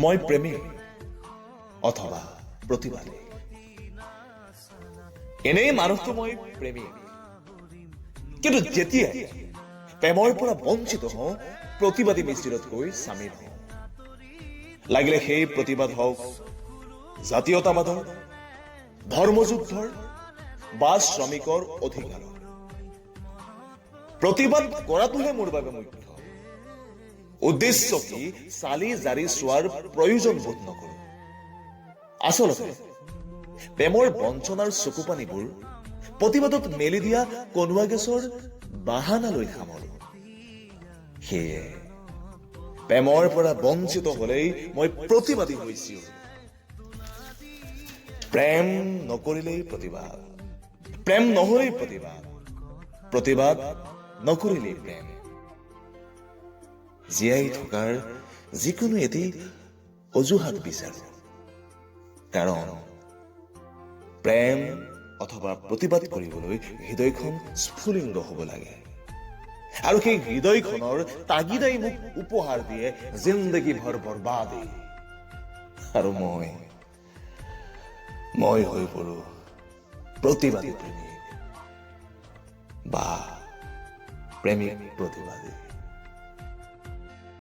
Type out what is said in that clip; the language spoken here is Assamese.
মই প্ৰেমিক অথবা প্ৰতিবাদী। এনেই মানুহটো মই প্ৰেমিক, কিন্তু যেতিয়া প্ৰেমৰ পৰা বঞ্চিত হওঁ প্ৰতিবাদী মিছিলত গৈ চামিল হওঁ। লাগিলে সেই প্ৰতিবাদ হওক জাতীয়তাবাদৰ, ধৰ্মযুদ্ধৰ বা শ্ৰমিকৰ অধিকাৰৰ। প্ৰতিবাদ কৰাটোহে মোৰ বাবে মুখ্য। উদ্দেশ্য কি চালি জাৰি চোৱাৰ প্ৰয়োজন বোধ নকৰো। আচলতে প্ৰেমৰ বঞ্চনাৰ চকুপানীবোৰ প্ৰতিবাদত মেলি দিয়া কণুৱা গেছৰ বাহানালৈ সামৰো। সেয়ে প্ৰেমৰ পৰা বঞ্চিত হলেই মই প্ৰতিবাদী হৈছো। প্ৰেম নকৰিলেই প্ৰতিবাদ, প্ৰেম নহলেই প্ৰতিবাদ, প্ৰতিবাদ নকৰিলেই প্ৰেম। জীয়াই থকাৰ যিকোনো এটি অজুহাত বিচাৰো, কাৰণ প্ৰেম অথবা প্ৰতিবাদ কৰিবলৈ হৃদয়খন স্ফুলিংগ হ'ব লাগে। আৰু সেই হৃদয়খনৰ তাগিদাই মোক উপহাৰ দিয়ে জিন্দগী ভৰ বৰবাদী। আৰু মই হৈ পৰো প্ৰতিবাদী প্ৰেমিক বা প্ৰেমিক প্ৰতিবাদী।